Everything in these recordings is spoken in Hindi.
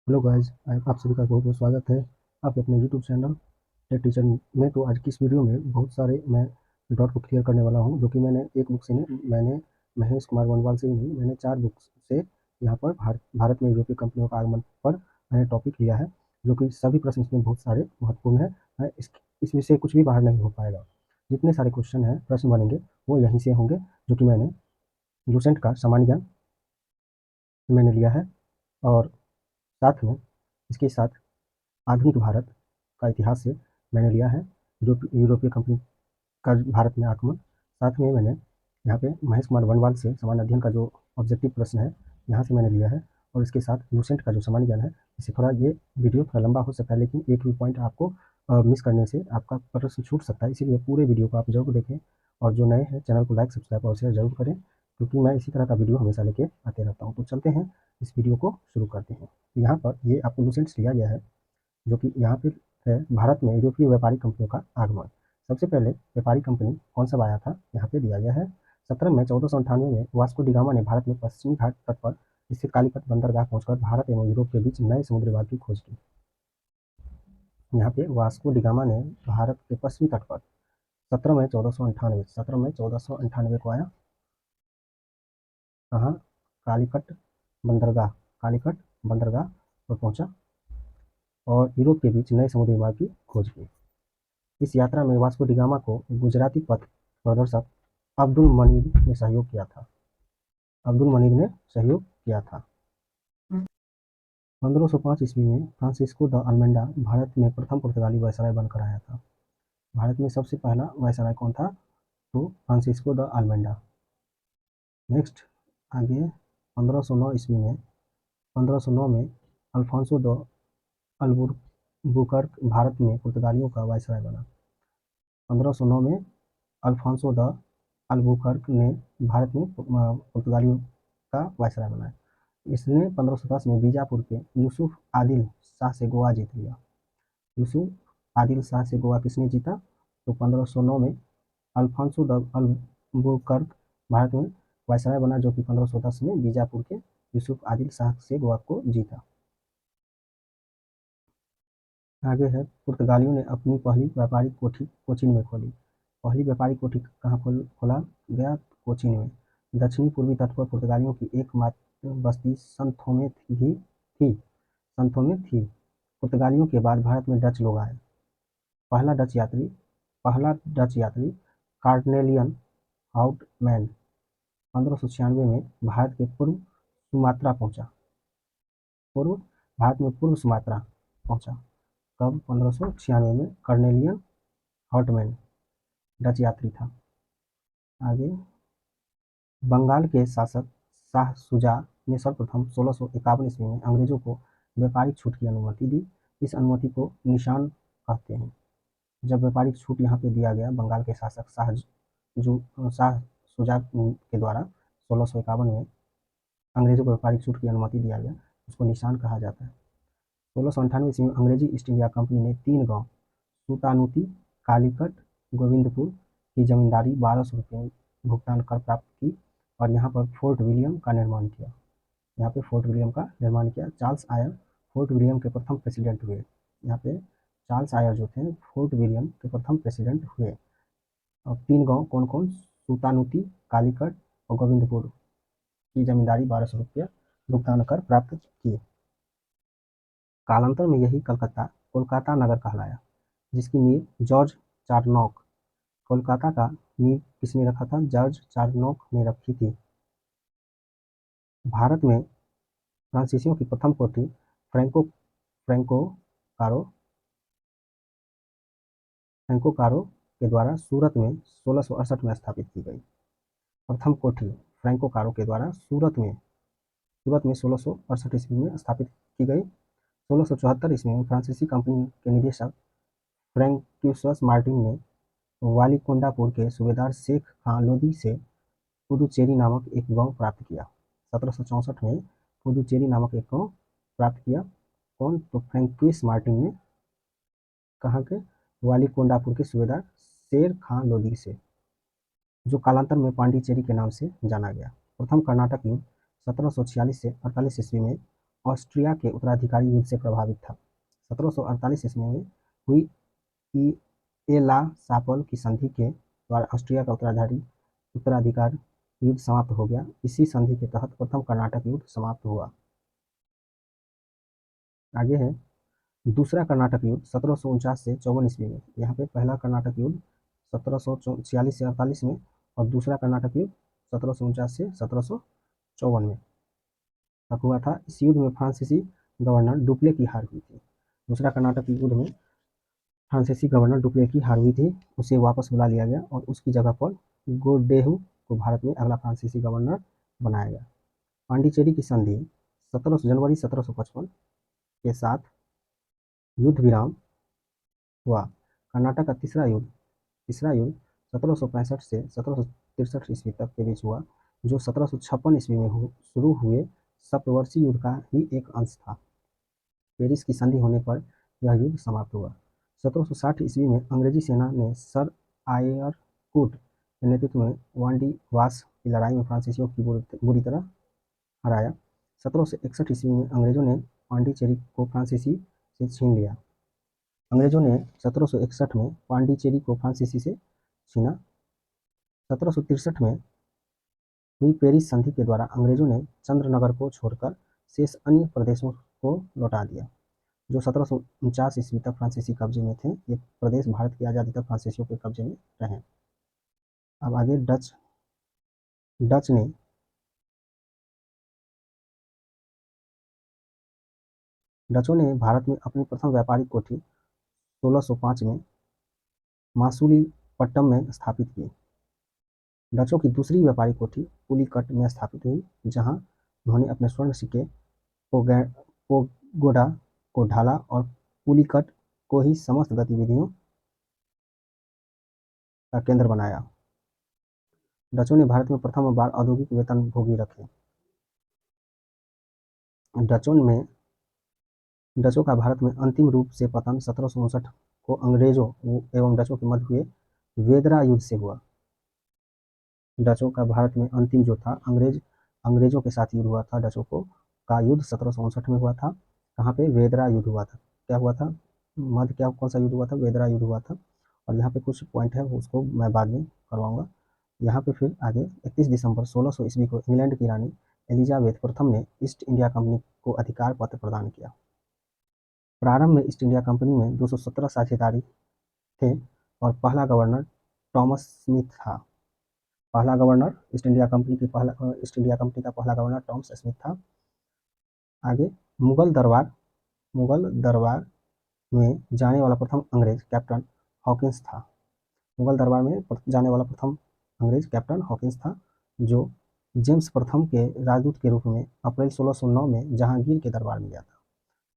हेलो गाइस, आप सभी का बहुत बहुत स्वागत है आपके अपने यूट्यूब चैनल टेक टीचर में। तो आज की इस वीडियो में बहुत सारे मैं डाउट को क्लियर करने वाला हूं, जो कि मैंने एक बुक से नहीं, मैंने महेश कुमार बनवाल से ही नहीं, मैंने 4 बुक्स से यहाँ पर भारत में यूरोपीय कंपनियों का आगमन पर मैंने टॉपिक लिया है, जो कि सभी प्रश्न इसमें बहुत सारे महत्वपूर्ण है। इसमें से कुछ भी बाहर नहीं हो पाएगा। जितने सारे क्वेश्चन हैं, प्रश्न बनेंगे, वो यहीं से होंगे, जो कि मैंने लूसेंट का सामान्य ज्ञान मैंने लिया है। और साथ में इसके साथ आधुनिक भारत का इतिहास से मैंने लिया है, जो यूरोपीय कंपनी का भारत में आगमन। साथ में मैंने यहाँ पे महेश कुमार बनवाल से सामान्य अध्ययन का जो ऑब्जेक्टिव प्रश्न है, यहाँ से मैंने लिया है। और इसके साथ लूसेंट का जो सामान्य ज्ञान है, इससे थोड़ा ये वीडियो थोड़ा लंबा हो सकता है, लेकिन एक भी पॉइंट आपको मिस करने से आपका प्रश्न छूट सकता है। इसीलिए पूरे वीडियो को आप जरूर देखें, और जो नए हैं चैनल को लाइक, सब्सक्राइब और शेयर जरूर करें, क्योंकि मैं इसी तरह का वीडियो हमेशा लेके आते रहता हूँ। तो चलते हैं, इस वीडियो को शुरू करते हैं। यहाँ पर ये आपको लूसेंट से लिया गया है, जो कि यहाँ पे है भारत में यूरोपीय व्यापारिक कंपनियों का आगमन। सबसे पहले व्यापारिक कंपनी कौन सा आया था, यहाँ पे दिया गया है। 17 मई 1498 में वास्को डी गामा ने भारत में पश्चिमी घाट तट पर स्थित कालीकट बंदरगाह पहुंचकर भारत एवं यूरोप के बीच नए समुद्री मार्ग की खोज की। यहाँ पे वास्को डी गामा ने भारत के पश्चिमी तट पर 17 मई 1498 को आया। कहाँ? कालीकट बंदरगाह, कालीकट बंदरगाह पर पहुंचा और यूरोप के बीच नए समुद्री मार्ग की खोज की। इस यात्रा में वास्को डी गामा को गुजराती पथ प्रदर्शक अब्दुल मनीर ने सहयोग किया था। अब्दुल मनीर ने सहयोग किया था। 1505 ईस्वी में फ्रांसिस्को द अल्मेंडा भारत में प्रथम पुर्तगाली वायसराय बनकर आया था। भारत में सबसे पहला वायसराय कौन था? तो फ्रांसिस्को द अल्मेंडा। नेक्स्ट आगे 1509 ईस्वी में 1509 में अल्फांसो द अल्बुकर्क भारत में पुर्तगालियों का वायसराय बना। 1509 में अल्फांसो द अल्बुकर्क ने भारत में पुर्तगालियों का वायसराय बनाया। इसने 1510 में बीजापुर के यूसुफ आदिल शाह से गोवा जीत लिया। यूसुफ आदिल शाह से गोवा किसने जीता? तो 1509 में अल्फांसो द अल्बुकर्क भारत में वायसराय बना, जो कि 1510 में बीजापुर के यूसुफ आदिल शाह से गोवा को जीता। आगे है, पुर्तगालियों ने अपनी पहली व्यापारिक कोठी कोचीन में खोली। पहली व्यापारिक कोठी कहाँ खोला गया? कोचीन में। दक्षिणी पूर्वी तट पर पुर्तगालियों की एकमात्र बस्ती संथोमे थी। संथोमे थी। पुर्तगालियों के बाद भारत में डच लोग आए। पहला डच यात्री कार्नेलियन हाउटमैन 1596 में भारत के पूर्व सुमात्रा पहुंचा। भारत में पूर्व सुमात्रा पहुंचा कब? 1596 में। कार्नेलियन हाउटमैन डच यात्री था। आगे, बंगाल के शासक शाह शुजा ने सर्वप्रथम 1651 ईस्वी में अंग्रेजों को व्यापारिक छूट की अनुमति दी। इस अनुमति को निशान कहते हैं। जब व्यापारिक छूट यहाँ पे दिया गया बंगाल के शासक शाह शुजा के द्वारा 1651 में अंग्रेजों को व्यापारिक छूट की अनुमति दिया गया, उसको निशान कहा जाता है। 1698 ईस्वी में अंग्रेजी ईस्ट इंडिया कंपनी ने 3 गांव सुतानुती, कालीकट, गोविंदपुर की जमींदारी 1200 रुपये भुगतान कर प्राप्त की और यहाँ पर फोर्ट विलियम का निर्माण किया। यहाँ पे फोर्ट विलियम का निर्माण किया। चार्ल्स आयर फोर्ट विलियम के प्रथम प्रेसिडेंट हुए। यहाँ पे चार्ल्स आयर जो थे फोर्ट विलियम के प्रथम प्रेसिडेंट हुए। और 3 गांव कौन कौन? सुतानुती, कालीकट और गोविंदपुर की जमींदारी 1200 रुपये भुगतान कर प्राप्त किए। कालांतर में यही कोलकाता नगर कहलाया, जिसकी नींव जॉर्ज चारनॉक। कोलकाता का नींव किसने रखा था? जॉर्ज चारनॉक ने रखी थी। भारत में फ्रांसीसियों की प्रथम कोठी फ्रैंको कारो के द्वारा सूरत में 1668 में स्थापित की गई। प्रथम कोठी फ्रैंको कारो के द्वारा सूरत में 1668 ईस्वी में स्थापित की गई। 1674 ईस्वी में फ्रांसीसी कंपनी के निदेशक फ्रैंकियस मार्टिन ने वालीकोंडापुर के सूबेदार शेख खां लोदी से पुदुचेरी नामक एक गांव प्राप्त किया। 1764 में पुदुचेरी नामक एक गांव प्राप्त किया। कौन? तो फ्रैंकियस मार्टिन ने। कहाँ के? वालीकोंडापुर के सूबेदार शेर खां लोदी से, जो कालांतर में पांडिचेरी के नाम से जाना गया। प्रथम कर्नाटक युद्ध 1746 से 48 ईस्वी में ऑस्ट्रिया के उत्तराधिकारी युद्ध से प्रभावित था। 1748 ईस्वी में हुई एला सापल की संधि के द्वारा ऑस्ट्रिया का उत्तराधिकार युद्ध समाप्त हो गया। इसी संधि के तहत प्रथम कर्नाटक युद्ध समाप्त हुआ। आगे है दूसरा कर्नाटक युद्ध 1749 से 54 ईस्वी में। यहाँ पे पहला कर्नाटक युद्ध 1746 से 48 में और दूसरा कर्नाटक युद्ध 1749 से 1754 में तक हुआ था। इस युद्ध में फ्रांसीसी गवर्नर डुप्ले की हार हुई थी। दूसरा कर्नाटक युद्ध में फ्रांसीसी गवर्नर डुप्ले की हार हुई थी, उसे वापस बुला लिया गया और उसकी जगह पर गोडेहू को भारत में अगला फ्रांसीसी गवर्नर बनाया गया। पांडिचेरी की संधि 17 जनवरी 1755 के साथ युद्ध विराम हुआ। कर्नाटक का तीसरा युद्ध 1765 से 1763 ईस्वी तक के बीच हुआ, जो 1756 ईस्वी में शुरू हुए सप्तवर्षीय युद्ध का ही एक अंश था। पेरिस की संधि होने पर यह युद्ध समाप्त हुआ। 1760 ईस्वी में अंग्रेजी सेना ने सर आयरकूट के नेतृत्व में वांडीवास की लड़ाई में फ्रांसीसियों की बुरी तरह हराया। 1761 ईस्वी में अंग्रेजों ने पांडिचेरी को फ्रांसीसी से छीन लिया। अंग्रेजों ने 1761 में पांडिचेरी को फ्रांसीसी से छीना। 1763 में हुई पेरिस संधि के द्वारा अंग्रेजों ने चंद्रनगर को छोड़कर शेष अन्य प्रदेशों को लौटा दिया, जो 1749 ईस्वी तक फ्रांसीसी कब्जे में थे। ये प्रदेश भारत की आज़ादी तक फ्रांसीसियों के कब्जे में रहे। अब आगे डचों ने भारत में अपनी प्रथम व्यापारिक कोठी 1605 में मासूलीपट्टम में स्थापित की। डचों की दूसरी व्यापारिक कोठी पुलिकट में स्थापित हुई, जहां उन्होंने अपने स्वर्ण सिक्के पोगोडा को ढाला और पुलिकट को ही समस्त गतिविधियों का केंद्र बनाया। डचों ने भारत में प्रथम बार औद्योगिक वेतनभोगी रखे। डचों का भारत में अंतिम रूप से पतन 1759 को अंग्रेजों एवं डचों के मध्य हुए वेदरा युद्ध से हुआ। डचों का भारत में अंतिम जो था अंग्रेजों के साथ युद्ध हुआ था। डचों का युद्ध 1759 में हुआ था। कहाँ पे? वेदरा युद्ध हुआ था। क्या हुआ था? कौन सा युद्ध हुआ था? वेदरा युद्ध हुआ था। और यहाँ पे कुछ पॉइंट है, उसको मैं बाद में करवाऊंगा। यहाँ पे फिर आगे 31 दिसंबर 1600 ईस्वी को इंग्लैंड की रानी एलिजाबेथ प्रथम ने ईस्ट इंडिया कंपनी को अधिकार पत्र प्रदान किया। प्रारंभ में ईस्ट इंडिया कंपनी में 217 साझेदारी थे और पहला गवर्नर टॉमस स्मिथ था। पहला गवर्नर ईस्ट इंडिया कंपनी का पहला गवर्नर टॉमस स्मिथ था। आगे मुगल दरबार में जाने वाला प्रथम अंग्रेज कैप्टन हॉकिंस था। मुगल दरबार में जाने वाला प्रथम अंग्रेज कैप्टन हॉकिंस था, जो जेम्स प्रथम के राजदूत के रूप में अप्रैल 1609 में जहांगीर के दरबार में गया था।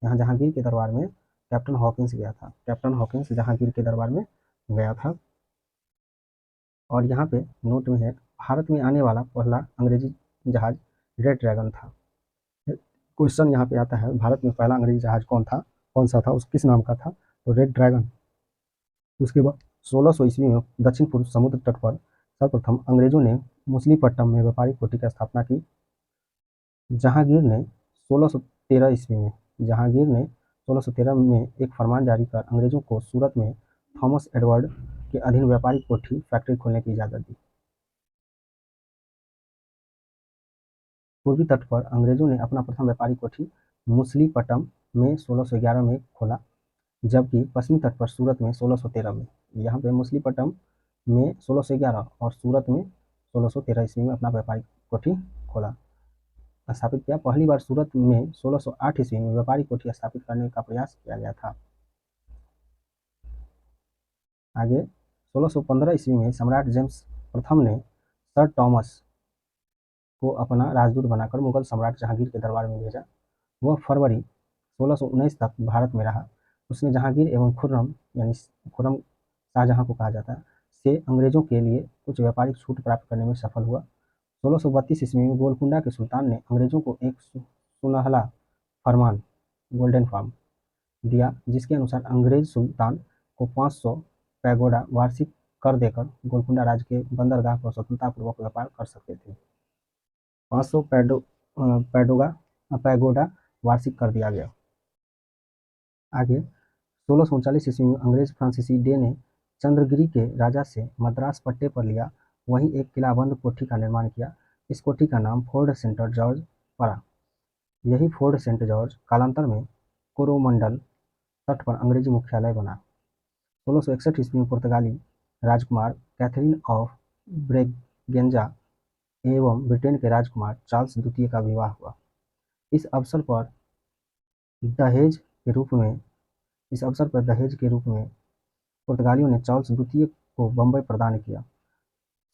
यहाँ जहांगीर के दरबार में कैप्टन हॉकिंस गया था। कैप्टन हॉकिंस जहांगीर के दरबार में गया था। और यहाँ पे नोट में है, भारत में आने वाला पहला अंग्रेजी जहाज रेड ड्रैगन था। क्वेश्चन यहाँ पे आता है, भारत में पहला अंग्रेजी जहाज कौन सा था, किस नाम का था? तो रेड ड्रैगन। उसके बाद 1600 ईस्वी में दक्षिण पूर्व समुद्र तट पर सर्वप्रथम अंग्रेजों ने मछलीपट्टनम में व्यापारिक कोठी की स्थापना की। जहांगीर ने 1613 में एक फरमान जारी कर अंग्रेजों को सूरत में थॉमस एडवर्ड के अधीन व्यापारिक कोठी फैक्ट्री खोलने की इजाज़त दी। पूर्वी तट पर अंग्रेजों ने अपना प्रथम व्यापारिक कोठी मछलीपट्टनम में 1611 में खोला, जबकि पश्चिमी तट पर सूरत में 1613 में। यहाँ पे मछलीपट्टनम में 1611 और सूरत में 1613 ईस्वी में अपना व्यापारिक कोठी स्थापित किया। पहली बार सूरत में 1608 ईस्वी में व्यापारिक कोठी स्थापित करने का प्रयास किया गया था। आगे 1615 ईस्वी में सम्राट जेम्स प्रथम ने सर टॉमस को अपना राजदूत बनाकर मुगल सम्राट जहांगीर के दरबार में भेजा। वह फरवरी 1619 तक भारत में रहा। उसने जहांगीर एवं खुर्रम, यानी खुर्रम शाहजहां को कहा जाता है, से अंग्रेजों के लिए कुछ व्यापारिक छूट प्राप्त करने में सफल हुआ। 1632 ईस्वी में गोलकुंडा के सुल्तान ने अंग्रेजों को एक सुनहला फरमान, गोल्डन फॉर्म, दिया, जिसके अनुसार अंग्रेज सुल्तान को 500 पैगोडा वार्षिक कर देकर गोलकुंडा राज्य के बंदरगाह पर स्वतंत्रतापूर्वक व्यापार कर सकते थे। 500 पैगोडा वार्षिक कर दिया गया। आगे 1639 ईस्वी में अंग्रेज फ्रांसीसी डे ने चंद्रगिरी के राजा से मद्रास पट्टे पर लिया, वहीं एक किलाबंद कोठी का निर्माण किया। इस कोठी का नाम फोर्ट सेंट जॉर्ज पड़ा। यही फोर्ट सेंट जॉर्ज कालांतर में कोरोमंडल तट पर अंग्रेजी मुख्यालय बना। 1661 ईस्वी में पुर्तगाली राजकुमार कैथरीन ऑफ ब्रेगेंजा एवं ब्रिटेन के राजकुमार चार्ल्स द्वितीय का विवाह हुआ। इस अवसर पर दहेज के रूप में पुर्तगालियों ने चार्ल्स द्वितीय को बंबई प्रदान किया।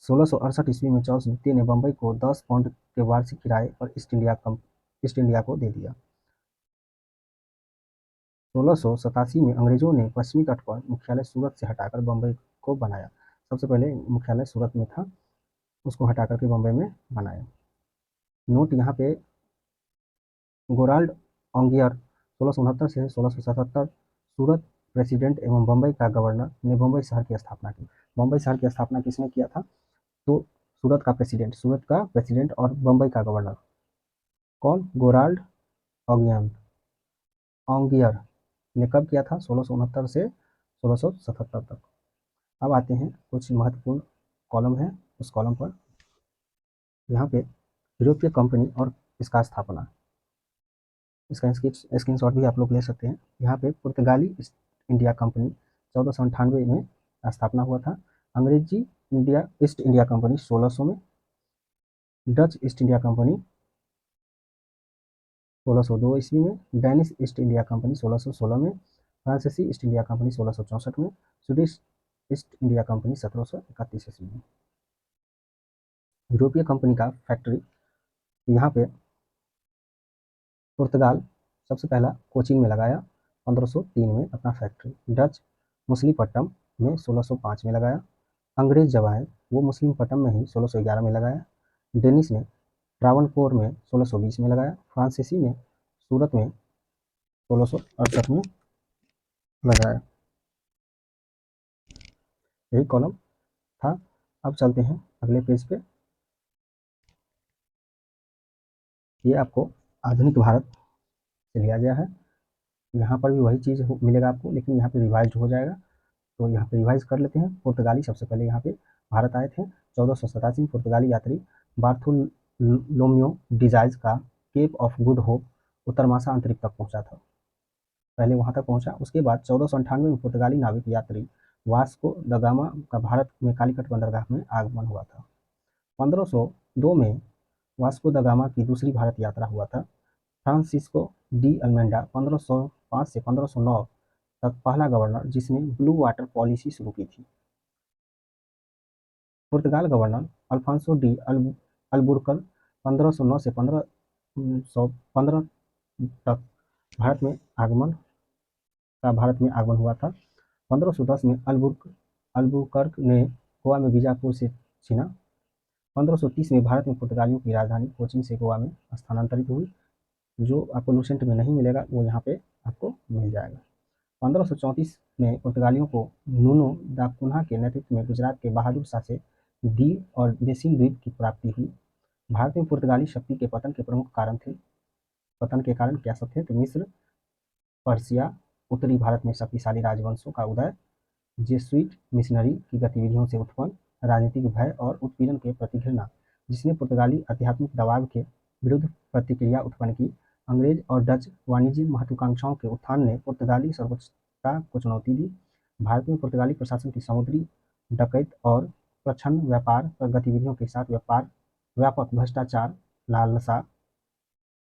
1668 ईस्वी में चार्ल्स द्वितीय ने बंबई को 10 पाउंड के वार्षिक किराए पर ईस्ट इंडिया को दे दिया। 1687 में अंग्रेजों ने पश्चिमी तट पर मुख्यालय सूरत से हटाकर बंबई को बनाया। सबसे पहले मुख्यालय सूरत में था, उसको हटाकर के बंबई में बनाया। नोट यहाँ पे गोराल्ड ऑंगियर 1669 से 1677 सूरत प्रेसिडेंट एवं बंबई का गवर्नर ने बंबई शहर की स्थापना की। बंबई शहर की स्थापना किसने किया था? तो सूरत का प्रेसिडेंट और बंबई का गवर्नर कौन? गोराल्ड ऑंगियर ने कब किया था? 1669 से 1677 तक। अब आते हैं कुछ महत्वपूर्ण कॉलम है, उस कॉलम पर यहाँ पे यूरोपीय कंपनी और इसका स्थापना, इसका स्क्रीनशॉट भी आप लोग ले सकते हैं। यहाँ पे पुर्तगाली ईस्ट इंडिया कंपनी 1498 में स्थापना हुआ था। अंग्रेजी ईस्ट इंडिया कंपनी 1600 में, डच ईस्ट इंडिया कंपनी 1602 ईस्वी में, डेनिश ईस्ट इंडिया कंपनी 1616 में, फ्रांसीसी ईस्ट इंडिया कंपनी 1664 में, स्वीडिश ईस्ट इंडिया कंपनी 1731 ईस्वी में। यूरोपीय कंपनी का फैक्ट्री यहाँ पे पुर्तगाल सबसे पहला कोचीन में लगाया 1503 में अपना फैक्ट्री। डच मछलीपट्टनम में 1605 में लगाया। अंग्रेज जब आए वो मछलीपट्टनम में ही 1611 में लगाया। डेनिश ने ट्रावनकोर में 1620 में लगाया। फ्रांसीसी ने सूरत में 1668 में लगाया। यही कॉलम था। अब चलते हैं अगले पेज पे। ये आपको आधुनिक भारत से लिया गया है। यहाँ पर भी वही चीज़ मिलेगा आपको, लेकिन यहाँ पे रिवाइज हो जाएगा, तो यहाँ पे रिवाइज कर लेते हैं। पुर्तगाली सबसे पहले यहाँ पे भारत आए थे 1487 में। पुर्तगाली यात्री बार्थोलोम्यो डिजाइज का केप ऑफ गुड होप उत्तर मासा अंतरिक्ष तक पहुंचा था, पहले वहां तक पहुंचा। उसके बाद 1498 में पुर्तगाली नाविक यात्री वास्को द गामा का भारत में कालीकट बंदरगाह में आगमन हुआ था। 1502 में वास्को द गामा की दूसरी भारत यात्रा हुआ था। फ्रांसिस्को डी अल्मेंडा 1505 से 1509 तक पहला गवर्नर जिसने ब्लू वाटर पॉलिसी शुरू की थी। पुर्तगाल गवर्नर अल्फांसो डी अल्बुकर्क 1509 से 1515 तक भारत में आगमन हुआ था। 1510 में अल्बुकर्क ने गोवा में बीजापुर से छीना। 1530 में भारत में पुर्तगालियों की राजधानी कोचीन से गोवा में स्थानांतरित हुई। जो आपको लूसेंट में नहीं मिलेगा वो यहाँ पे आपको मिल जाएगा। 1534 में पुर्तगालियों को नूनो दा कुन्हा के नेतृत्व में गुजरात के बहादुर शाह से दीव और बेसिन द्वीप की प्राप्ति हुई। भारत में पुर्तगाली शक्ति के पतन के प्रमुख कारण थे। पतन के कारण क्या सब थे? तो मिस्र, पर्सिया, उत्तरी भारत में शक्तिशाली राजवंशों का उदय, जेसुइट मिशनरी की गतिविधियों से उत्पन्न राजनीतिक भय और उत्पीड़न के प्रति घृणा, जिसने पुर्तगाली आध्यात्मिक दबाव के विरुद्ध प्रतिक्रिया उत्पन्न की। अंग्रेज और डच वाणिज्य महत्वाकांक्षाओं के उत्थान ने पुर्तगाली सर्वोच्चता को चुनौती दी। भारत में पुर्तगाली प्रशासन की समुद्री डकैत और प्रच्छन्न व्यापार पर गतिविधियों के साथ व्यापक भ्रष्टाचार, लालसा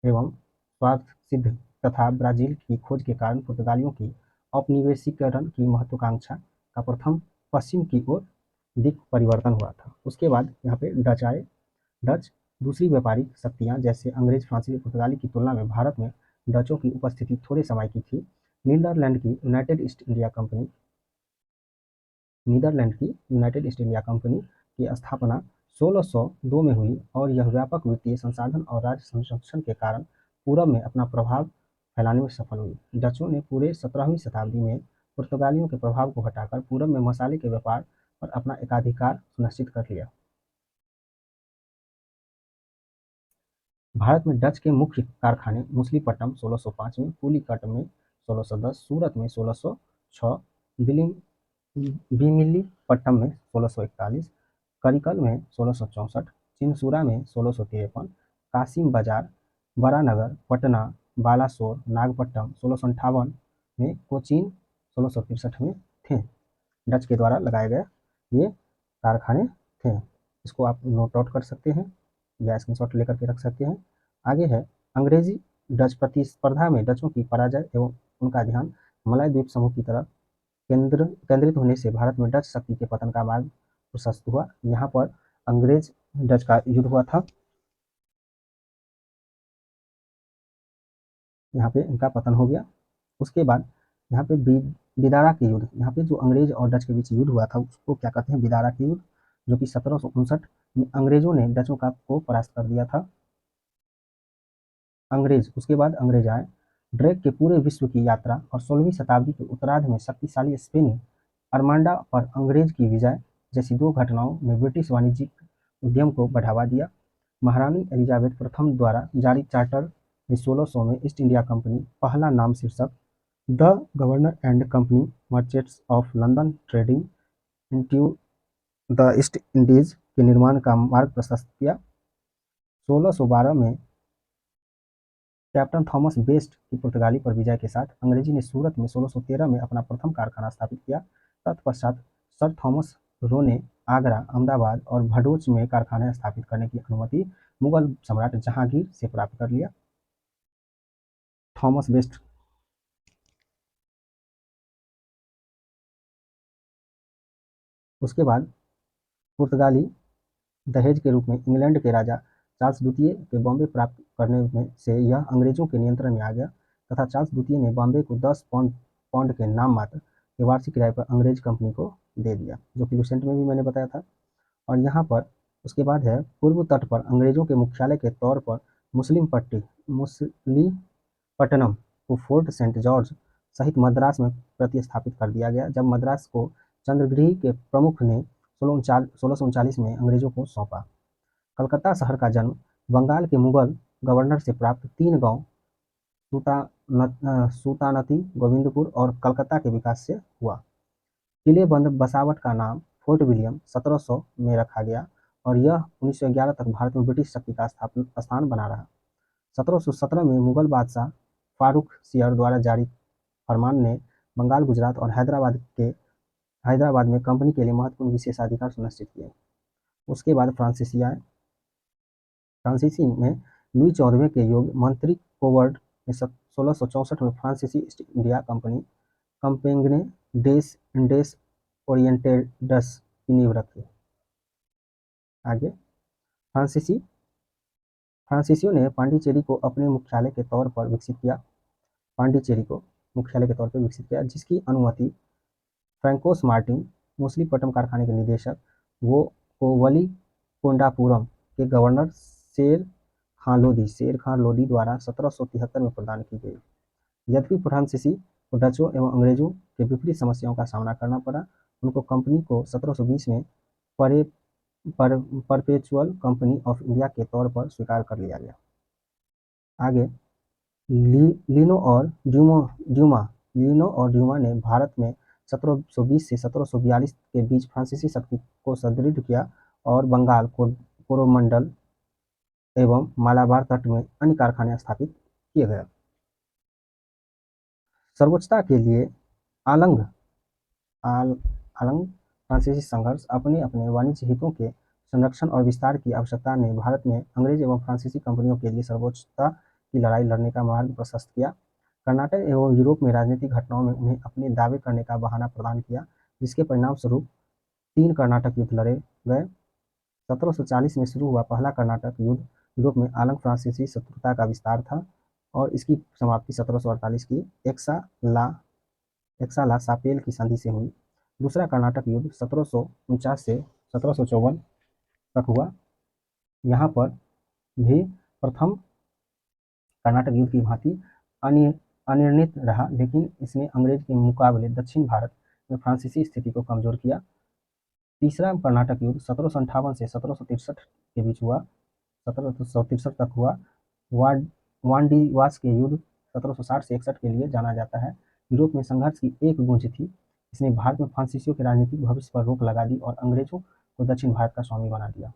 एवं स्वार्थसिद्ध तथा ब्राजील की खोज के कारण पुर्तगालियों की औपनिवेशीकरण की महत्वाकांक्षा का प्रथम पश्चिम की ओर दिक् परिवर्तन हुआ था। उसके बाद यहाँ पे डच आए। डच दूसरी व्यापारिक शक्तियाँ जैसे अंग्रेज, फ्रांसीसी, पुर्तगाली की तुलना में भारत में डचों की उपस्थिति थोड़े समय की थी। नीदरलैंड की यूनाइटेड ईस्ट इंडिया कंपनी की स्थापना 1602 में हुई और यह व्यापक वित्तीय संसाधन और राज्य संरक्षण के कारण पूरब में अपना प्रभाव फैलाने में सफल हुई। डचों ने पूरे 17वीं शताब्दी में पुर्तगालियों के प्रभाव को हटाकर पूरब में मसाले के व्यापार पर अपना एकाधिकार सुनिश्चित कर लिया। भारत में डच के मुख्य कारखाने मुसलीपट्टनम 1605 में, पुलिकट में 1610, सूरत में 1606, भीमिलीपट्टनम में 1641, करिकल में 1664, चिनसुरा में 1653, कासिम बाजार, बरानगर, पटना, बालासोर, नागपट्टनम 1658 में, कोचीन 1663 में थे। डच के द्वारा लगाए गए ये कारखाने थे। इसको आप नोट आउट कर सकते हैं या स्क्रीनशॉट लेकर के रख सकते हैं। आगे है अंग्रेजी डच प्रतिस्पर्धा में डचों की पराजय एवं उनका ध्यान मलय द्वीप समूह की तरफ केंद्रित होने से भारत में डच शक्ति के पतन का मार्ग प्रशस्त हुआ। यहाँ पर अंग्रेज डच का युद्ध हुआ था, यहाँ पे इनका पतन हो गया। उसके बाद यहाँ पे बिदारा के युद्ध, यहाँ पे जो अंग्रेज और डच के बीच युद्ध हुआ था उसको क्या कहते हैं, बिदारा के युद्ध, जो कि 1759 में अंग्रेजों ने डचों को परास्त कर दिया था। उसके बाद अंग्रेज आए। ड्रेक के पूरे विश्व की यात्रा और 16वीं शताब्दी के उत्तरार्ध में शक्तिशाली स्पेनी अरमांडा पर अंग्रेज की विजय जैसी दो घटनाओं ने ब्रिटिश वाणिज्यिक उद्यम को बढ़ावा दिया। महारानी एलिजाबेथ प्रथम द्वारा जारी चार्टर में 1600 में ईस्ट इंडिया कंपनी पहला नाम शीर्षक the governor and company merchants of London trading into the east Indies के निर्माण का मार्ग प्रशस्त किया। 1612 में कैप्टन थॉमस बेस्ट की पुर्तगाली पर विजय के साथ अंग्रेजी ने सूरत में 1613 में अपना प्रथम कारखाना स्थापित किया। तत्पश्चात सर थॉमस रो ने आगरा, अहमदाबाद और भडोच में कारखाने स्थापित करने की अनुमति मुगल सम्राट जहांगीर से प्राप्त कर लिया। थॉमस बेस्ट उसके बाद पुर्तगाली दहेज के रूप में इंग्लैंड के राजा चार्ल्स द्वितीय के बॉम्बे प्राप्त करने में से यह अंग्रेजों के नियंत्रण में आ गया तथा चार्ल्स द्वितीय ने बॉम्बे को 10 पौंड के नाम मात्र के वार्षिक किराए पर अंग्रेज कंपनी को दे दिया, जो कि लुसेंट में भी मैंने बताया था। और यहाँ पर उसके बाद है पूर्व तट पर अंग्रेजों के मुख्यालय के तौर पर मुसलीपट्टनम को फोर्ट सेंट जॉर्ज सहित मद्रास में प्रतिस्थापित कर दिया गया, जब मद्रास को चंद्रगिरी के प्रमुख ने 1639 में अंग्रेजों को सौंपा। कलकत्ता शहर का जन्म बंगाल के मुगल गवर्नर से प्राप्त 3 गांव सुल्तानती, गोविंदपुर और कलकत्ता के विकास से हुआ। किलेबंद बसावट का नाम फोर्ट विलियम 1700 में रखा गया और यह 1911 तक भारत में ब्रिटिश शक्ति का स्थान बना रहा। 1717 में मुगल बादशाह फारूक सियर द्वारा जारी फरमान ने बंगाल, गुजरात और हैदराबाद में कंपनी के लिए महत्वपूर्ण विशेषाधिकार सुनिश्चित किए। उसके बाद फ्रांसीसी आए। फ्रांसीसी में लुई 14वें के योग्य मंत्री कोवर्ड ने 1664 में फ्रांसीसी ईस्ट इंडिया कंपनी कंपेंगने डेस इंडेस ओरिएंटेडस की नींव रखी। आगे फ्रांसीसियों ने पांडिचेरी को अपने मुख्यालय के तौर पर विकसित किया। जिसकी अनुमति फ्रैंकोस मार्टिन, मुसलीपट्टनम कारखाने के निदेशक, वो कोवली कोंडापुरम के गवर्नर शेर खान लोदी द्वारा 1773 में प्रदान की गई। यद्यपि फ्रांसीसी को डचों एवं अंग्रेजों के विपरीत समस्याओं का सामना करना पड़ा, उनको कंपनी को 1720 में परपेचुअल कंपनी ऑफ इंडिया के तौर पर स्वीकार कर लिया गया। आगे लिनो और ड्यूमा ने भारत में 1720 से 1742 के बीच फ्रांसीसी शक्ति को सुदृढ़ किया और बंगाल, कोरोमंडल एवं मालाबार तट में अन्य कारखाने स्थापित किए गए। सर्वोच्चता के लिए आलंग फ्रांसीसी संघर्ष, अपने अपने वाणिज्य हितों के संरक्षण और विस्तार की आवश्यकता ने भारत में अंग्रेज एवं फ्रांसीसी कंपनियों के लिए सर्वोच्चता की लड़ाई लड़ने का मार्ग प्रशस्त किया। कर्नाटक एवं यूरोप में राजनीतिक घटनाओं में उन्हें अपने दावे करने का बहाना प्रदान किया, जिसके परिणाम स्वरूप 3 कर्नाटक युद्ध लड़े गए। 1740 में शुरू हुआ पहला कर्नाटक युद्ध यूरोप में आलंग फ्रांसीसी शत्रुता का विस्तार था और इसकी समाप्ति 1748 की एक्साला सापेल की संधि से हुई। दूसरा कर्नाटक युद्ध 1749 से 1754 तक हुआ। यहाँ पर भी प्रथम कर्नाटक युद्ध की भांति अनिर्णित रहा, लेकिन इसने अंग्रेज के मुकाबले दक्षिण भारत में फ्रांसीसी स्थिति को कमजोर किया। तीसरा कर्नाटक युद्ध 1758 से 1763 के बीच हुआ, 1763 तक हुआ वांडीवास के युद्ध 1760 से 61 के लिए जाना जाता है। यूरोप में संघर्ष की एक गूंज थी। इसने भारत में फ्रांसीसियों के राजनीतिक भविष्य पर रोक लगा दी और अंग्रेजों को दक्षिण भारत का स्वामी बना दिया।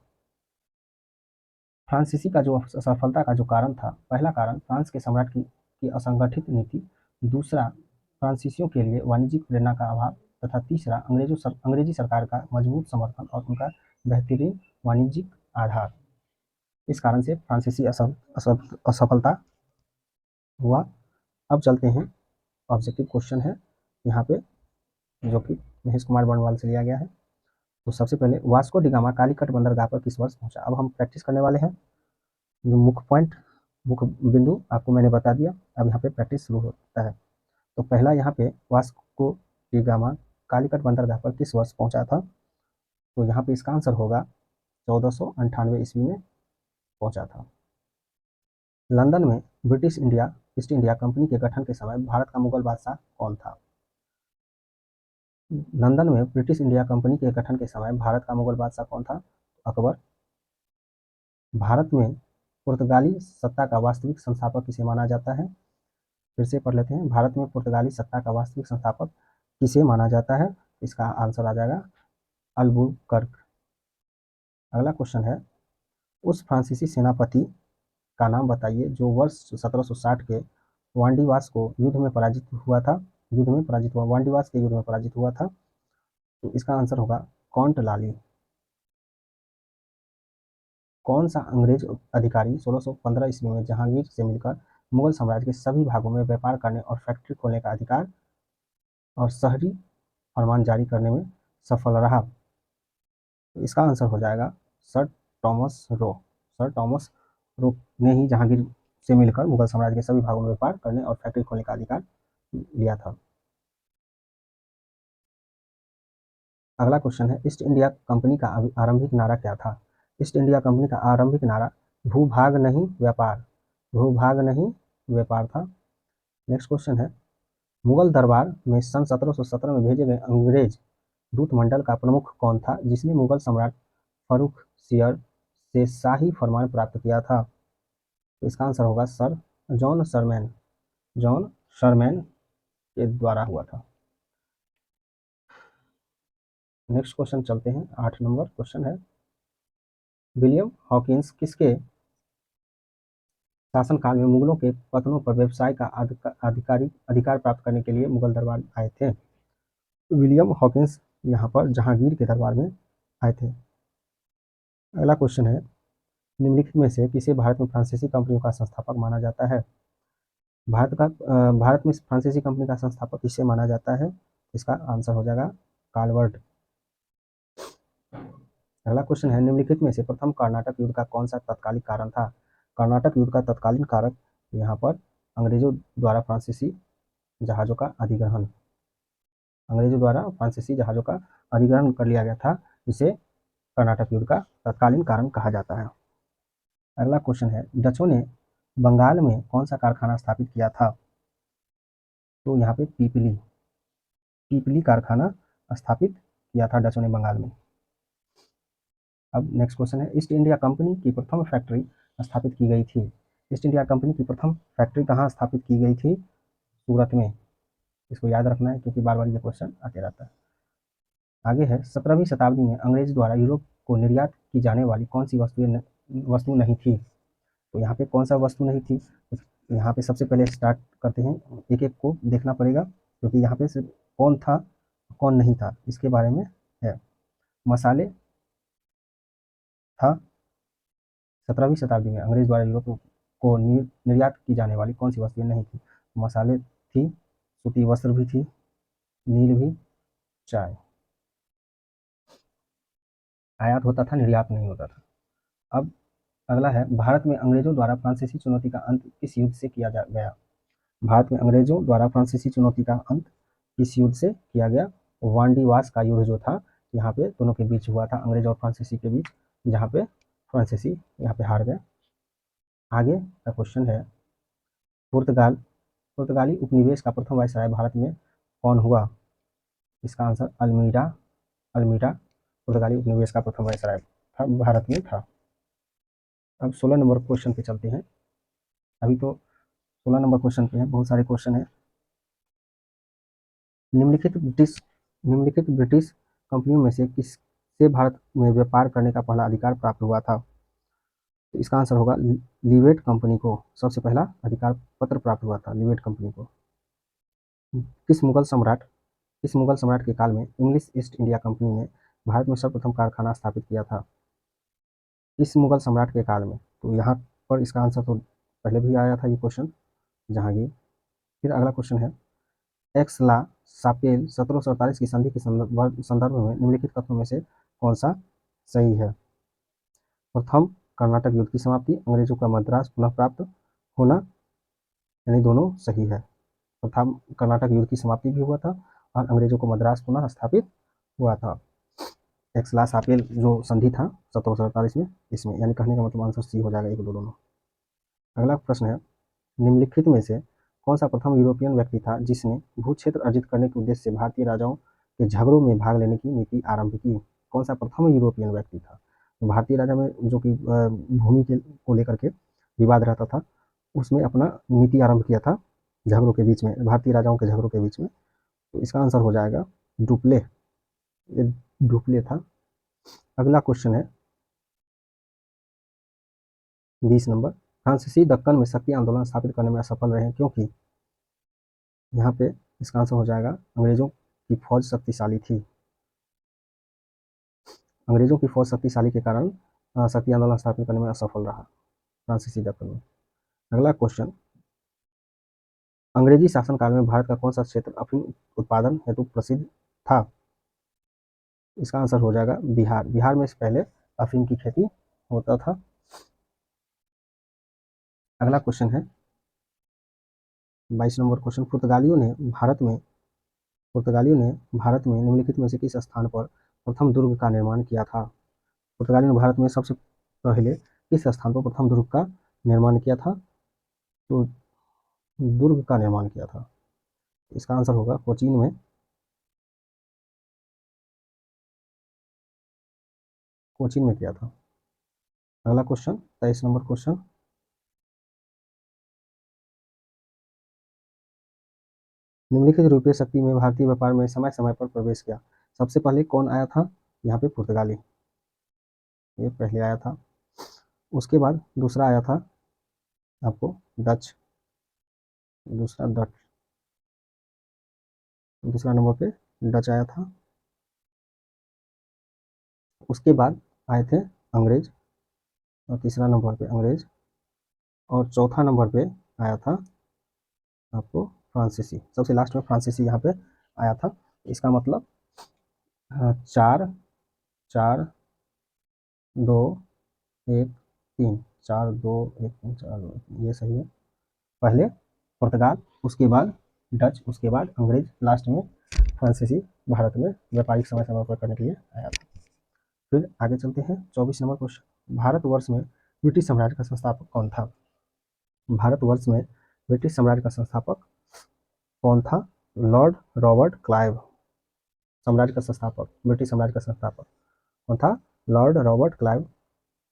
फ्रांसीसी का जो असफलता का जो कारण था, पहला कारण फ्रांस के सम्राट की असंगठित नीति, दूसरा फ्रांसीसियों के लिए वाणिज्यिक प्रेरणा का अभाव तथा तीसरा अंग्रेजी सरकार का मजबूत समर्थन और उनका बेहतरीन वाणिज्यिक आधार। इस कारण से फ्रांसीसी असफलता हुआ। अब चलते हैं, ऑब्जेक्टिव क्वेश्चन है यहाँ पे जो कि महेश कुमार बर्णवाल से लिया गया है। तो सबसे पहले वास्को डी गामा कालीकट बंदरगाह पर किस वर्ष पहुंचा। अब हम प्रैक्टिस करने वाले हैं। जो मुख्य बिंदु आपको मैंने बता दिया। अब यहाँ पे प्रैक्टिस शुरू होता है। तो पहला यहाँ पे वास्को डी गामा कालीकट बंदरगाह पर किस वर्ष पहुंचा था। तो यहाँ पे इसका आंसर होगा 1498 ईस्वी में पहुंचा था। लंदन में ब्रिटिश ईस्ट इंडिया कंपनी के गठन के समय भारत का मुगल बादशाह कौन था। लंदन में ब्रिटिश इंडिया कंपनी के गठन के समय भारत का मुगल बादशाह कौन था। अकबर। भारत में पुर्तगाली सत्ता का वास्तविक संस्थापक किसे माना जाता है। फिर से पढ़ लेते हैं। भारत में पुर्तगाली सत्ता का वास्तविक संस्थापक किसे माना जाता है। इसका आंसर आ जाएगा अल्बुकर्क। अगला क्वेश्चन है, उस फ्रांसीसी सेनापति का नाम बताइए जो वर्ष 1760 के वांडीवास को युद्ध में पराजित हुआ। वांडीवास के युद्ध में पराजित हुआ था। तो इसका आंसर होगा कॉन्ट लाली। कौन सा अंग्रेज अधिकारी 1615 ईस्वी में जहांगीर से मिलकर मुगल साम्राज्य के सभी भागों में व्यापार करने और फैक्ट्री खोलने का अधिकार और शहरी फरमान जारी करने में सफल रहा। तो इसका आंसर हो जाएगा sir Thomas Roe. Sir Thomas Roe ने ही जहांगीर से मिलकर मुगल साम्राज्य के सभी भागों में व्यापार करने और फैक्ट्री खोलने का अधिकार लिया था। अगला क्वेश्चन है, ईस्ट इंडिया कंपनी का आरंभिक नारा क्या था। ईस्ट इंडिया कंपनी का आरंभिक नारा भूभाग नहीं व्यापार, भूभाग नहीं व्यापार था। नेक्स्ट क्वेश्चन है, मुगल दरबार में सन 1717 में भेजे गए अंग्रेज दूत मंडल का प्रमुख कौन था जिसने मुगल सम्राट फर्रुख सियर से शाही फरमान प्राप्त किया था। तो इसका आंसर होगा सर जॉन शरमैन। जॉन शरमैन के द्वारा हुआ था। नेक्स्ट क्वेश्चन चलते हैं। 8 नंबर क्वेश्चन है, विलियम हॉकिंस किसके शासनकाल में मुगलों के पत्तनों पर व्यवसाय का अधिकार प्राप्त करने के लिए मुगल दरबार आए थे। विलियम हॉकिंस यहाँ पर जहांगीर के दरबार में आए थे। अगला क्वेश्चन है, निम्नलिखित में से किसे भारत में फ्रांसीसी कंपनियों का संस्थापक माना जाता है। भारत में फ्रांसीसी कंपनी का संस्थापक किसे माना जाता है। इसका आंसर हो जाएगा कालवर्ट। अगला क्वेश्चन है, निम्नलिखित में से प्रथम कर्नाटक युद्ध का कौन सा तत्कालिक कारण था। कर्नाटक युद्ध का तत्कालीन कारक यहाँ पर अंग्रेजों द्वारा फ्रांसीसी जहाज़ों का अधिग्रहण कर लिया गया था, जिसे कर्नाटक युद्ध का तत्कालीन कारण कहा जाता है। अगला क्वेश्चन है, डचों ने बंगाल में कौन सा कारखाना स्थापित किया था। तो यहाँ पे पीपली कारखाना स्थापित किया था डचों ने बंगाल में। अब नेक्स्ट क्वेश्चन है, ईस्ट इंडिया कंपनी की प्रथम फैक्ट्री स्थापित की गई थी। ईस्ट इंडिया कंपनी की प्रथम फैक्ट्री कहाँ स्थापित की गई थी। सूरत में। इसको याद रखना है क्योंकि बार बार ये क्वेश्चन आते रहता है। आगे है, 17वीं शताब्दी में अंग्रेज द्वारा यूरोप को निर्यात की जाने वाली कौन सी वस्तु नहीं थी। तो यहाँ पे कौन सा वस्तु नहीं थी। तो यहाँ पे सबसे पहले स्टार्ट करते हैं, एक एक को देखना पड़ेगा क्योंकि यहाँ पे सिर्फ कौन था कौन नहीं था इसके बारे में है। मसाले था। 17वीं शताब्दी में अंग्रेज द्वारा यूरोप को निर्यात की जाने वाली कौन सी वस्तुएं नहीं थी। मसाले थी, सूती वस्त्र भी थी, नील भी, चाय। आयात होता था, निर्यात नहीं होता था। अब अगला है, भारत में अंग्रेजों द्वारा फ्रांसीसी चुनौती का अंत किस युद्ध से किया गया। भारत में अंग्रेजों द्वारा फ्रांसीसी चुनौती का अंत किस युद्ध से किया गया। वांडीवास का युद्ध जो था यहाँ पे दोनों के बीच हुआ था, अंग्रेज और फ्रांसीसी के बीच, जहाँ पे फ्रांसीसी यहाँ पे हार गए। आगे का क्वेश्चन है, पुर्तगाली उपनिवेश का प्रथम वायसराय भारत में कौन हुआ। इसका आंसर अल्मीरा पुर्तगाली उपनिवेश का प्रथम वायसराय भारत में था। अब 16 नंबर क्वेश्चन पे चलते हैं। अभी तो 16 नंबर क्वेश्चन पे है, बहुत सारे क्वेश्चन है। निम्नलिखित ब्रिटिश कंपनियों में से किससे भारत में व्यापार करने का पहला अधिकार प्राप्त हुआ था? तो इसका आंसर होगा लिवेट कंपनी को सबसे पहला अधिकार पत्र प्राप्त हुआ था, लिवेट कंपनी को। किस मुगल सम्राट किस मुगल सम्राट के काल में इंग्लिश ईस्ट इंडिया कंपनी ने भारत में सर्वप्रथम कारखाना स्थापित किया था? किस मुगल सम्राट के काल में? तो यहाँ पर इसका आंसर तो पहले भी आया था ये क्वेश्चन, जहांगीर। फिर अगला क्वेश्चन है, एक्सला सापेल 1748 की संधि के संदर्भ में निम्नलिखित कथनों में से कौन सा सही है? प्रथम कर्नाटक युद्ध की समाप्ति, अंग्रेजों का मद्रास पुनः प्राप्त होना, यानी दोनों सही है। प्रथम कर्नाटक युद्ध की समाप्ति भी हुआ था और अंग्रेजों को मद्रास पुनः स्थापित हुआ था। एक्सला सापेल जो संधि था 1748 में, इसमें, यानी कहने का मतलब आंसर सी हो जाएगा, एक दो दोनों। अगला प्रश्न है, निम्नलिखित में से कौन सा प्रथम यूरोपियन व्यक्ति था जिसने भू क्षेत्र अर्जित करने के उद्देश्य से भारतीय राजाओं के झगड़ों में भाग लेने की नीति आरंभ की? कौन सा प्रथम यूरोपियन व्यक्ति था? भारतीय राजा में जो कि भूमि के को लेकर के विवाद रहता था, उसमें अपना नीति आरंभ किया था झगड़ों के बीच में, भारतीय राजाओं के झगड़ों के बीच में। तो इसका आंसर हो जाएगा डुप्ले, ये डुप्ले था। अगला क्वेश्चन है 20 नंबर, फ्रांसीसी दक्कन में शक्ति आंदोलन स्थापित करने में असफल रहे क्योंकि? यहाँ पे इसका आंसर हो जाएगा अंग्रेजों की फौज शक्तिशाली थी, अंग्रेजों की फौज शक्तिशाली के कारण शक्ति आंदोलन स्थापित करने में असफल रहा फ्रांसीसी दक्कन में। अगला क्वेश्चन, अंग्रेजी शासनकाल में भारत का कौन सा क्षेत्र अफीम उत्पादन हेतु प्रसिद्ध था? इसका आंसर हो जाएगा बिहार। बिहार में पहले अफीम की खेती होता था। अगला क्वेश्चन है 22 नंबर क्वेश्चन, पुर्तगालियों ने भारत में निम्नलिखित में से किस स्थान पर प्रथम दुर्ग का निर्माण किया था? पुर्तगालियों ने भारत में सबसे पहले किस स्थान पर प्रथम दुर्ग का निर्माण किया था? तो दुर्ग का निर्माण किया था, इसका आंसर होगा कोचीन में। कोचीन में किया था। अगला क्वेश्चन 23 नंबर क्वेश्चन, निम्नलिखित रूपीय शक्ति में भारतीय व्यापार में समय समय पर प्रवेश किया? सबसे पहले कौन आया था? यहाँ पे पुर्तगाली, ये पहले आया था। उसके बाद दूसरा आया था आपको डच, दूसरा नंबर पे डच आया था। उसके बाद आए थे अंग्रेज, और तीसरा नंबर पे अंग्रेज, और चौथा नंबर पे आया था आपको फ्रांसीसी। सबसे लास्ट में फ्रांसीसी यहाँ पे आया था। इसका मतलब 4 4 2 1 3, 4 2 1 3, 4 2 1 3, ये सही है। पहले पुर्तगाल, उसके बाद डच, उसके बाद अंग्रेज, लास्ट में फ्रांसीसी भारत में व्यापारिक समय समय पर करने के लिए आया था। फिर आगे चलते हैं 24 नंबर क्वेश्चन, भारतवर्ष में ब्रिटिश साम्राज्य का संस्थापक कौन था? भारतवर्ष में ब्रिटिश साम्राज्य का संस्थापक कौन था? Lord Robert Clive. साम्राज्य का संस्थापक, ब्रिटिश साम्राज्य का संस्थापक कौन था? Lord Robert Clive.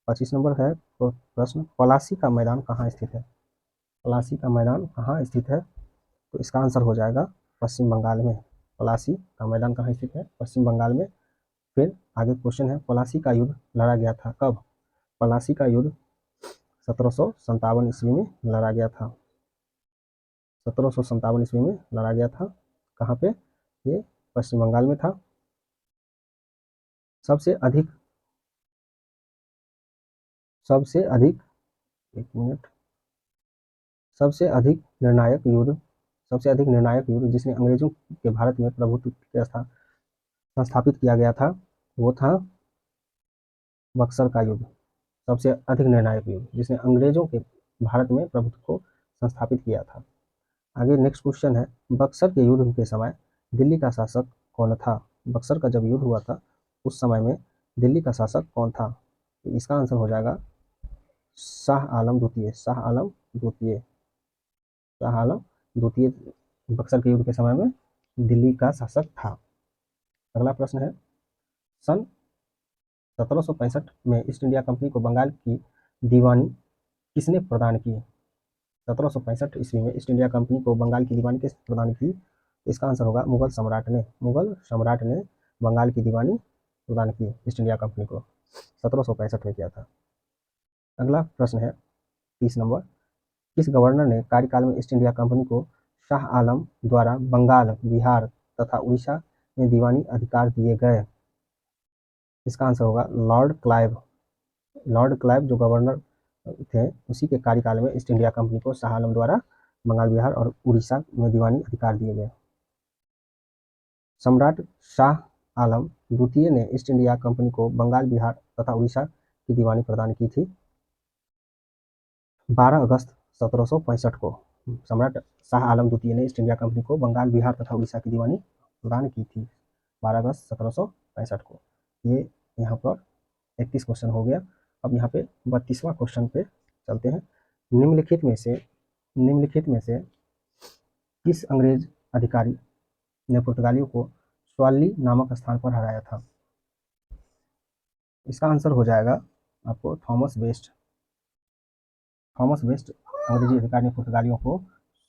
25 नंबर है प्रश्न, पलासी का मैदान कहाँ स्थित है? पलासी का मैदान कहाँ स्थित है? तो इसका आंसर हो जाएगा पश्चिम बंगाल में। पलासी का मैदान कहाँ स्थित है? पश्चिम बंगाल में। फिर आगे क्वेश्चन है, पलासी का युद्ध लड़ा गया था कब? पलासी का युद्ध 1757 ईस्वी में लड़ा गया था। 1757 ईस्वी में लड़ा गया था। कहाँ पे? ये पश्चिम बंगाल में था। सबसे अधिक सबसे अधिक एक मिनट सबसे अधिक सबसे अधिक निर्णायक युद्ध जिसने अंग्रेजों के भारत में प्रभुत्व के संस्थापित किया गया था, वो था बक्सर का युद्ध। सबसे अधिक निर्णायक युद्ध जिसने अंग्रेजों के भारत में प्रभुत्व को संस्थापित किया था। आगे नेक्स्ट क्वेश्चन है, बक्सर के युद्ध के समय दिल्ली का शासक कौन था? बक्सर का जब युद्ध हुआ था उस समय में दिल्ली का शासक कौन था? इसका आंसर हो जाएगा शाह आलम द्वितीय। शाह आलम द्वितीय शाह आलम द्वितीय बक्सर के युद्ध के समय में दिल्ली का शासक था। अगला प्रश्न है, सन 1765 में ईस्ट इंडिया कंपनी को बंगाल की दीवानी किसने प्रदान की? 1765 ईस्वी में ईस्ट इंडिया कंपनी को बंगाल की दीवानी किसने प्रदान की? इसका आंसर होगा मुगल सम्राट ने। मुगल सम्राट ने बंगाल की दीवानी प्रदान की ईस्ट इंडिया कंपनी को 1765 में किया था। अगला प्रश्न है 30 नंबर। किस गवर्नर ने कार्यकाल में ईस्ट इंडिया कंपनी को शाह आलम द्वारा बंगाल, बिहार तथा उड़ीसा में दीवानी अधिकार दिए गए? इसका आंसर होगा लॉर्ड क्लाइव। लॉर्ड क्लाइव जो गवर्नर थे, उसी के कार्यकाल में ईस्ट इंडिया कंपनी को शाह आलम द्वारा बंगाल, बिहार और उड़ीसा में दीवानी अधिकार दिए गए। सम्राट शाह आलम द्वितीय ने ईस्ट इंडिया कंपनी को बंगाल, बिहार तथा उड़ीसा की दीवानी प्रदान की थी 12 अगस्त 1765 को। सम्राट शाह आलम द्वितीय ने ईस्ट इंडिया कंपनी को बंगाल, बिहार तथा उड़ीसा की दीवानी प्रदान की थी 12 अगस्त 1765 को। ये यहाँ पर 31 क्वेश्चन हो गया। अब यहाँ पे 32वां क्वेश्चन पे चलते हैं। निम्नलिखित में से किस अंग्रेज अधिकारी ने पुर्तगालियों को स्वाली नामक स्थान पर हराया था? इसका आंसर हो जाएगा आपको थॉमस वेस्ट। थॉमस वेस्ट अंग्रेजी अधिकारी ने पुर्तगालियों को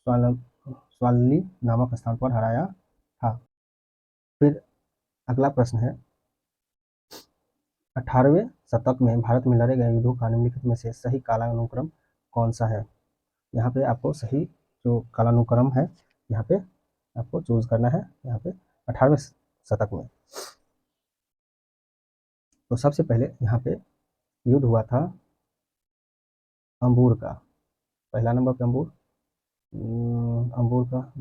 स्वाली नामक स्थान पर हराया था। फिर अगला प्रश्न है 18वें शतक में भारत में लड़े गए युद्धों का निम्नलिखित में से सही कालानुक्रम कौन सा है? यहाँ पे आपको सही जो कालानुक्रम है यहाँ पे आपको चूज करना है। यहाँ पे 18वें शतक में तो सबसे पहले यहाँ पे युद्ध हुआ था अंबूर का। पहला नंबर पे अंबूर का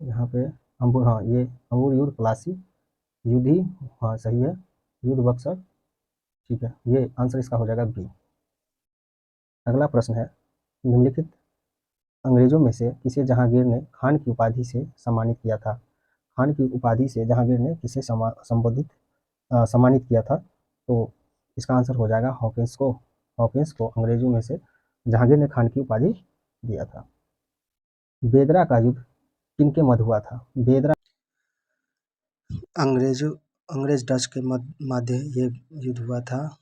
यहाँ पे अंबूर, हाँ ये अंबूर युद्ध, प्लासी युद्ध ही, हाँ सही है, युद्ध बक्सर, ठीक है, ये आंसर इसका हो जाएगा बी। अगला प्रश्न है निम्नलिखित अंग्रेजों में से किसे जहांगीर ने खान की उपाधि से सम्मानित किया था? खान की उपाधि से जहांगीर ने किसे सम्मानित किया था? तो इसका आंसर हो जाएगा हॉकिंस को। हॉकिंस को अंग्रेजों में से जहांगीर ने खान की उपाधि दिया था। बेदरा का युद्ध किनके मध्य हुआ था? बेदरा अंग्रेज डच के मध्य ये युद्ध हुआ था।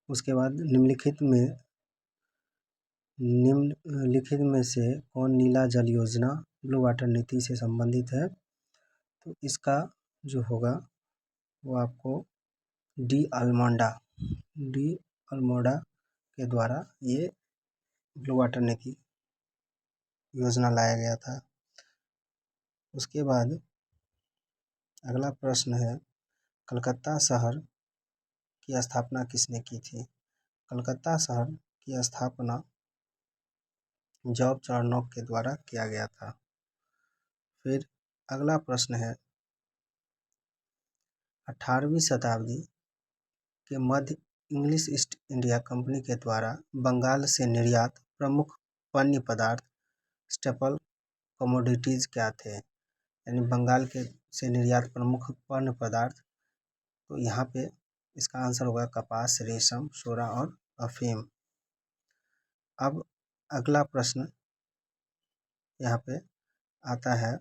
उसके बाद निम्नलिखित में से कौन नीला जल योजना, ब्लू वाटर नीति से संबंधित है? तो इसका जो होगा वो आपको डी अल्मोड़ा के द्वारा ये ब्लू वाटर नीति योजना लाया गया था। उसके बाद अगला प्रश्न है कलकत्ता शहर की स्थापना किसने की थी? कलकत्ता शहर की स्थापना जॉर्ज चार्नोक के द्वारा किया गया था। फिर अगला प्रश्न है 18वीं शताब्दी के मध्य इंग्लिश ईस्ट इंडिया कंपनी के द्वारा बंगाल से निर्यात प्रमुख पण्य पदार्थ स्टेपल कमोडिटीज क्या थे? यानी बंगाल के से निर्यात प्रमुख पण्य पदार्थ, तो यहाँ पे इसका आंसर होगा कपास, रेशम, सोना और अफीम। अब अगला प्रश्न यहाँ पे आता है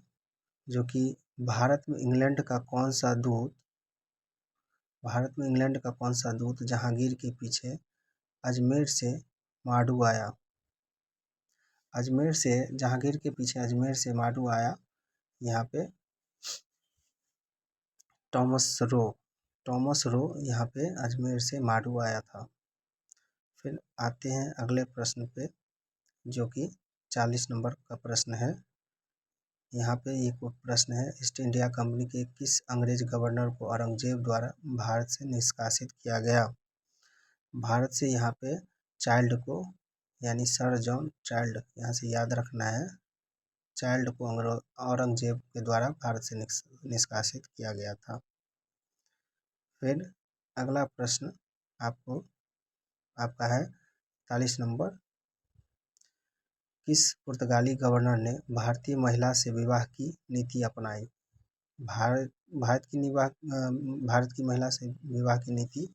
जो कि भारत में इंग्लैंड का कौन सा दूत जहांगीर के पीछे अजमेर से माडू आया? जहांगीर के पीछे अजमेर से माडू आया यहाँ पे टॉमस रो यहाँ पे अजमेर से माडू आया था। फिर आते हैं अगले प्रश्न पे जो कि 40 नंबर का प्रश्न है। यहाँ पे एक प्रश्न है ईस्ट इंडिया कंपनी के किस अंग्रेज गवर्नर को औरंगजेब द्वारा भारत से निष्कासित किया गया? भारत से यहाँ पे चाइल्ड को, यानी सर जॉन चाइल्ड, यहाँ से याद रखना है, चाइल्ड को औरंगजेब के द्वारा भारत से निष्कासित किया गया था। फिर अगला प्रश्न आपका है 40 नंबर। किस पुर्तगाली गवर्नर ने भारतीय महिला से विवाह की नीति अपनाई? भारत की महिला से विवाह की नीति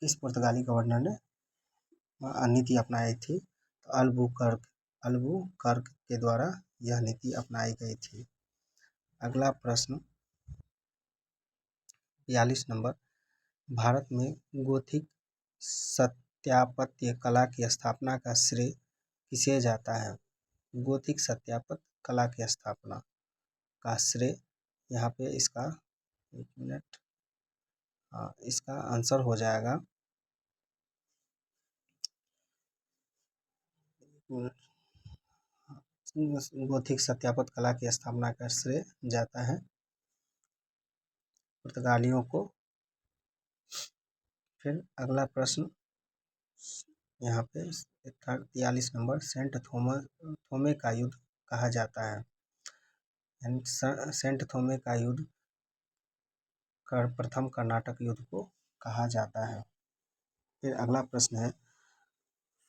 किस पुर्तगाली गवर्नर ने नीति अपनाई थी? तो अल्बुकर्क के द्वारा यह नीति अपनाई गई थी। अगला प्रश्न 42 नंबर। भारत में गोथिक स्थापत्य कला की स्थापना का श्रेय किसे जाता है? गोथिक सत्यापन कला की स्थापना का श्रेय यहाँ पे इसका 1 मिनट, हाँ इसका आंसर हो जाएगा गोथिक सत्यापन कला की स्थापना का श्रेय जाता है पुर्तगालियों को। फिर अगला प्रश्न यहाँ पे 43 नंबर, थोमे का युद्ध कहा जाता है। सेंट थोमे का युद्ध प्रथम कर्नाटक युद्ध को कहा जाता है। फिर अगला प्रश्न है,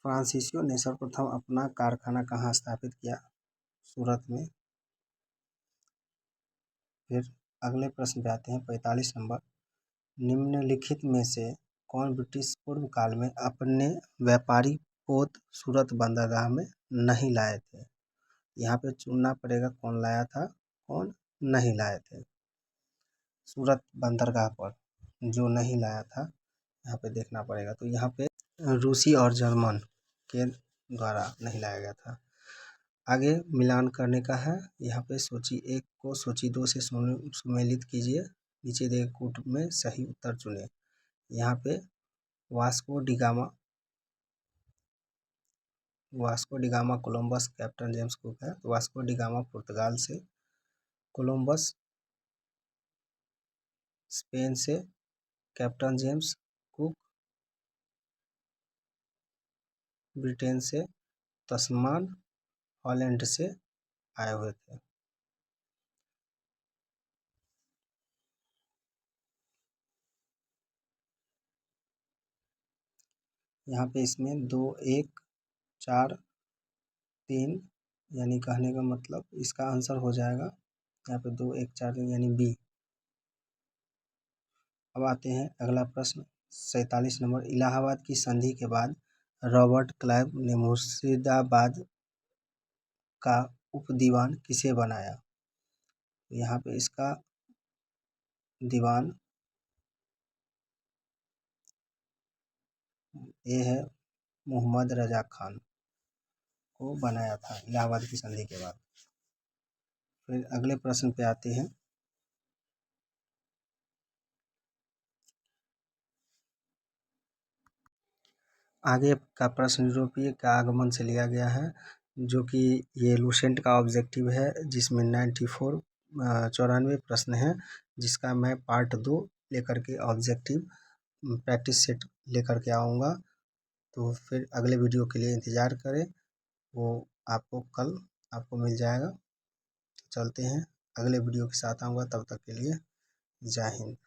फ्रांसीसियो ने सर्वप्रथम अपना कारखाना कहाँ स्थापित किया? सूरत में। फिर अगले प्रश्न पे आते हैं 45 नंबर, निम्नलिखित में से कौन ब्रिटिश पूर्व काल में अपने व्यापारी पोत सूरत बंदरगाह में नहीं लाए थे? यहाँ पे चुनना पड़ेगा कौन लाया था, कौन नहीं लाए थे। सूरत बंदरगाह पर जो नहीं लाया था यहाँ पे देखना पड़ेगा। तो यहाँ पे रूसी और जर्मन के द्वारा नहीं लाया गया था। आगे मिलान करने का है। यहाँ पे सूची 1 को सूची 2 से सुमेलित कीजिए, नीचे दिए कूट में सही उत्तर चुने। यहाँ पे Vasco da Gama Columbus captain James cook है। तो वास्को डिगामा पुर्तगाल से, कोलंबस स्पेन से, कैप्टन जेम्स कुक ब्रिटेन से, तस्मान हॉलैंड से आए हुए थे। यहाँ पे इसमें 2 1 4 3 यानी कहने का मतलब इसका आंसर हो जाएगा यहाँ पे 2 1 4 3 यानी बी। अब आते हैं अगला प्रश्न 47 नंबर, इलाहाबाद की संधि के बाद रॉबर्ट क्लाइव ने मुर्शिदाबाद का उपदीवान किसे बनाया? यहाँ पे इसका दीवान ये है, मोहम्मद रजा खान को बनाया था इलाहाबाद की संधि के बाद। फिर अगले प्रश्न पे आते हैं, आगे का प्रश्न यूरोपीय का आगमन से लिया गया है, जो कि ये लूसेंट का ऑब्जेक्टिव है, जिसमें 94 प्रश्न हैं, जिसका मैं पार्ट 2 लेकर के ऑब्जेक्टिव प्रैक्टिस सेट लेकर के आऊँगा। तो फिर अगले वीडियो के लिए इंतज़ार करें, वो आपको कल आपको मिल जाएगा। चलते हैं, अगले वीडियो के साथ आऊँगा, तब तक के लिए जय हिंद।